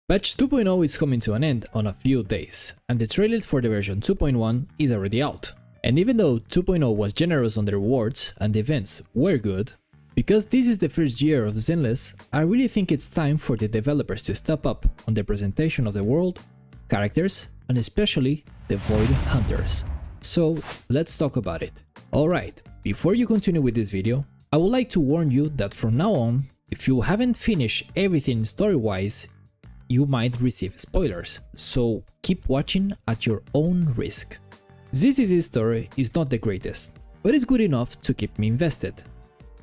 Patch 2.0 is coming to an end on a few days, and the trailer for the version 2.1 is already out. And even though 2.0 was generous on the rewards and the events were good, because this is the first year of Zenless, I really think it's time for the developers to step up on the presentation of the world, characters, and especially the Void Hunters. So let's talk about it. Alright, before you continue with this video, I would like to warn you that from now on, if you haven't finished everything story-wise, you might receive spoilers, so keep watching at your own risk. ZZ's story is not the greatest, but it's good enough to keep me invested.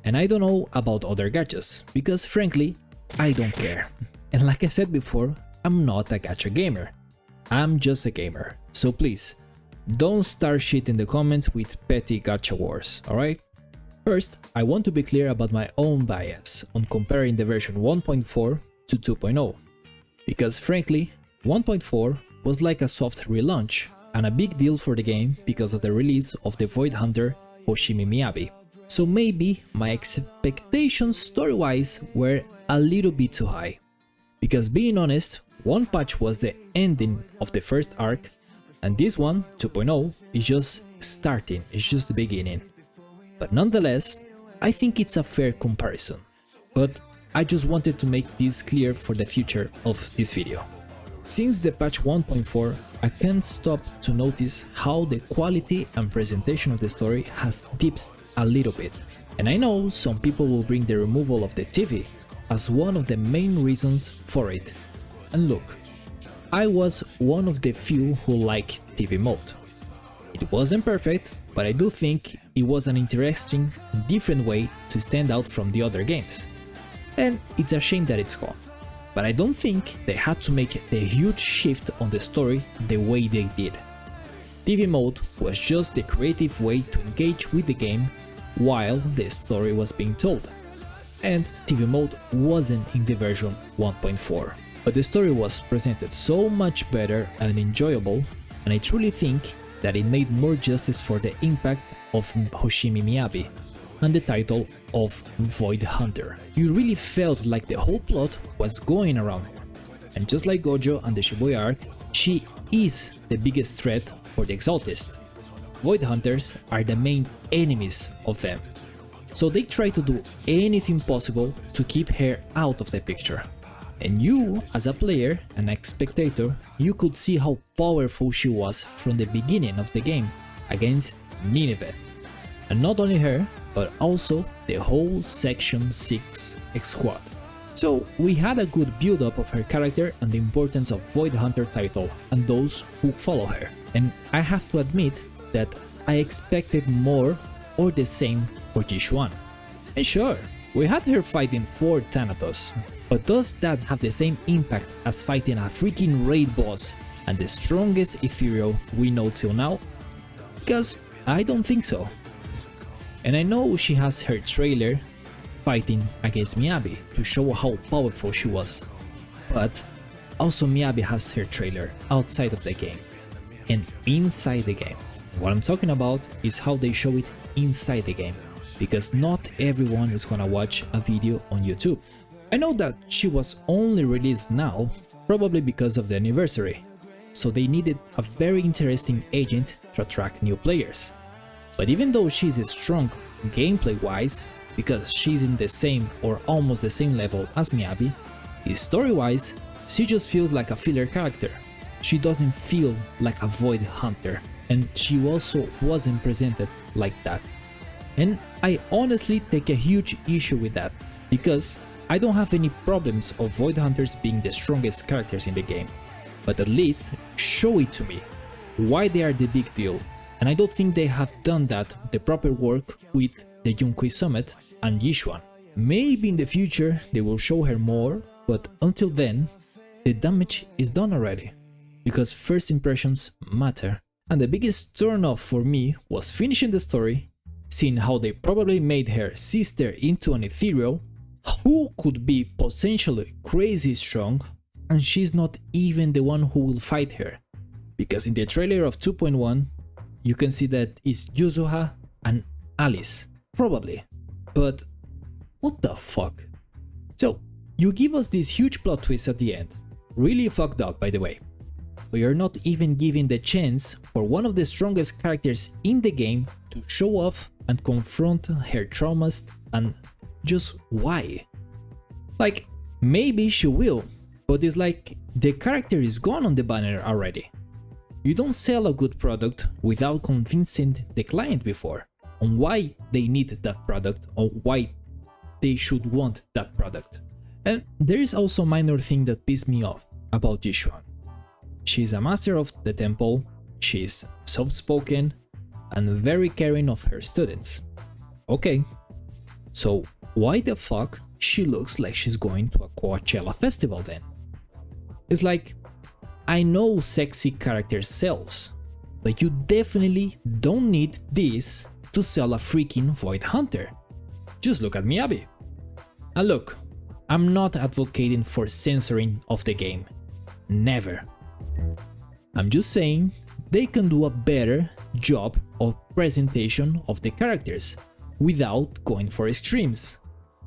And I don't know about other gachas, because frankly, I don't care. And like I said before, I'm not a gacha gamer. I'm just a gamer, so please, don't start shit in the comments with petty gacha wars, alright? First, I want to be clear about my own bias on comparing the version 1.4 to 2.0. Because frankly, 1.4 was like a soft relaunch and a big deal for the game because of the release of the Void Hunter Hoshimi Miyabi. So maybe my expectations story-wise were a little bit too high. Because being honest, one patch was the ending of the first arc, and this one, 2.0, is just starting, it's just the beginning. But nonetheless, I think it's a fair comparison. But I just wanted to make this clear for the future of this video. Since the patch 1.4, I can't stop to notice how the quality and presentation of the story has dipped a little bit. And I know some people will bring the removal of the TV as one of the main reasons for it. And look, I was one of the few who liked TV mode. It wasn't perfect, but I do think it was an interesting, different way to stand out from the other games. And it's a shame that it's gone. But I don't think they had to make the huge shift on the story the way they did. TV mode was just the creative way to engage with the game while the story was being told. And TV mode wasn't in the version 1.4. But the story was presented so much better and enjoyable, and I truly think that it made more justice for the impact of Hoshimi Miyabi and the title of Void Hunter. You really felt like the whole plot was going around her. And just like Gojo and the Shibuya arc, she is the biggest threat for the Exaltist. Void Hunters are the main enemies of them. So they try to do anything possible to keep her out of the picture. And you, as a player and a spectator, you could see how powerful she was from the beginning of the game against Nineveh. And not only her, but also the whole Section 6 squad. So we had a good build-up of her character and the importance of Void Hunter title and those who follow her. And I have to admit that I expected more or the same for Jishuan. And sure, we had her fighting 4 Thanatos, but does that have the same impact as fighting a freaking raid boss and the strongest ethereal we know till now? Because I don't think so. And I know she has her trailer fighting against Miyabi to show how powerful she was, but also Miyabi has her trailer outside of the game and inside the game. What I'm talking about is how they show it inside the game, because not everyone is gonna watch a video on YouTube. I know that she was only released now, probably because of the anniversary, so they needed a very interesting agent to attract new players. But even though she's strong gameplay wise, because she's in the same or almost the same level as Miyabi, story wise, she just feels like a filler character. She doesn't feel like a Void Hunter, and she also wasn't presented like that. And I honestly take a huge issue with that, because I don't have any problems of Void Hunters being the strongest characters in the game, but at least show it to me, why they are the big deal. And I don't think they have done that the proper work with the Junkui Summit and Yishuan. Maybe in the future they will show her more, but until then, the damage is done already. Because first impressions matter. And the biggest turn off for me was finishing the story, seeing how they probably made her sister into an ethereal, who could be potentially crazy strong, and she's not even the one who will fight her. Because in the trailer of 2.1, you can see that it's Yuzuha and Alice, probably. But what the fuck? So, you give us this huge plot twist at the end, really fucked up, by the way. We are not even giving the chance for one of the strongest characters in the game to show off and confront her traumas, and just why? Like, maybe she will, but it's like the character is gone on the banner already. You don't sell a good product without convincing the client before on why they need that product or why they should want that product. And there is also a minor thing that pissed me off about Yishuan. She's a master of the temple, she's soft-spoken and very caring of her students. Okay, so why the fuck she looks like she's going to a Coachella festival then? It's like, I know sexy characters sells, but you definitely don't need this to sell a freaking Void Hunter. Just look at Miyabi. And look, I'm not advocating for censoring of the game. Never. I'm just saying they can do a better job of presentation of the characters without going for extremes.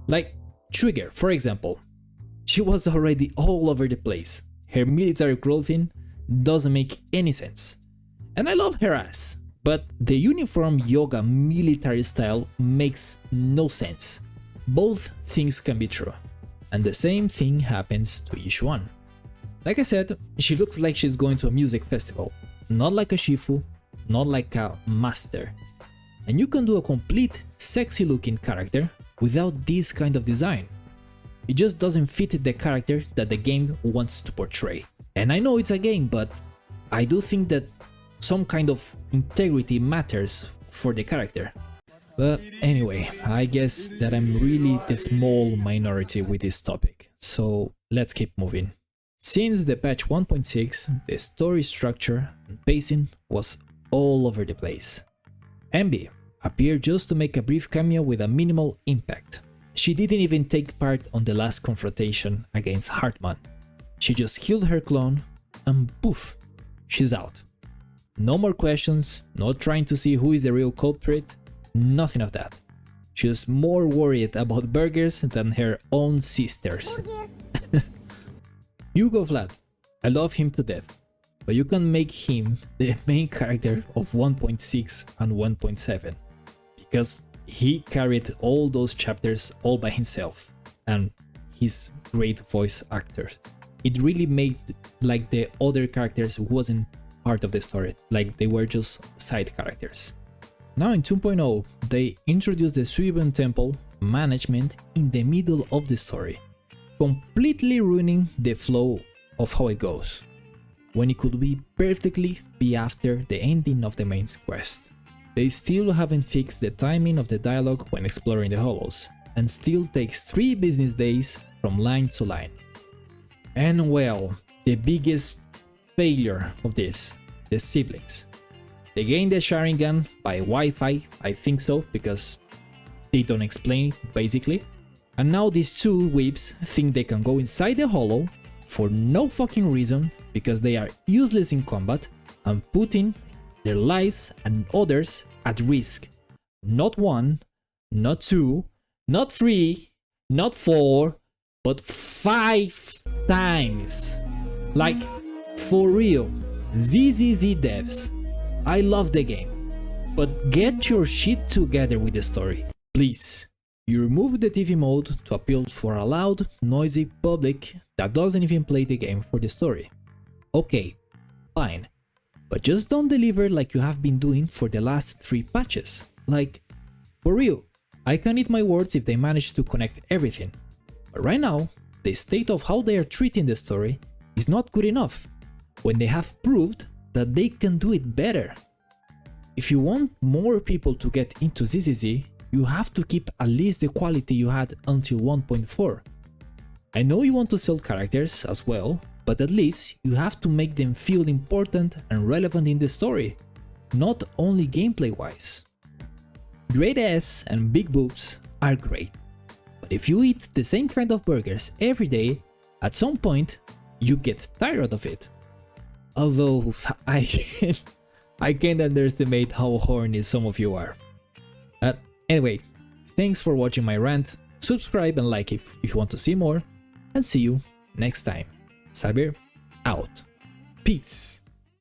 Like Trigger, for example. She was already all over the place. Her military clothing doesn't make any sense. And I love her ass, but the uniform yoga military style makes no sense. Both things can be true. And the same thing happens to Yishuan. Like I said, she looks like she's going to a music festival. Not like a Shifu, not like a master. And you can do a complete sexy looking character without this kind of design. It just doesn't fit the character that the game wants to portray. And I know it's a game, but I do think that some kind of integrity matters for the character. But anyway, I guess that I'm really the small minority with this topic, so let's keep moving. Since the patch 1.6, the story structure and pacing was all over the place. Envy appeared just to make a brief cameo with a minimal impact. She didn't even take part on the last confrontation against Hartman. She just killed her clone and poof, she's out. No more questions, not trying to see who is the real culprit, nothing of that. She's more worried about burgers than her own sisters. Hugo Vlad, I love him to death, but you can make him the main character of 1.6 and 1.7, because he carried all those chapters all by himself, and he's great voice actor. It really made like the other characters wasn't part of the story, like they were just side characters. Now in 2.0, they introduced the Suiban Temple management in the middle of the story, completely ruining the flow of how it goes, when it could perfectly be after the ending of the main quest. They still haven't fixed the timing of the dialogue when exploring the hollows, and still takes 3 business days from line to line. And well, the biggest failure of this, the siblings. They gain the Sharingan by Wi-Fi, I think so, because they don't explain it, basically. And now these 2 whips think they can go inside the hollow for no fucking reason, because they are useless in combat and putting their lives and others at risk. Not 1, not 2, not 3, not 4, but 5 times. Like, for real, ZZZ devs, I love the game, but get your shit together with the story, please. You remove the TV mode to appeal for a loud, noisy public that doesn't even play the game for the story. Okay, fine, but just don't deliver like you have been doing for the last 3 patches. Like, for real, I can eat my words if they manage to connect everything. But right now, the state of how they are treating the story is not good enough, when they have proved that they can do it better. If you want more people to get into ZZZ, you have to keep at least the quality you had until 1.4. I know you want to sell characters as well, but at least you have to make them feel important and relevant in the story, not only gameplay wise. Great ass and big boobs are great, but if you eat the same kind of burgers every day, at some point you get tired of it. Although I can't underestimate how horny some of you are. Anyway, thanks for watching my rant, subscribe and like if you want to see more, and see you next time. Cyber out. Peace.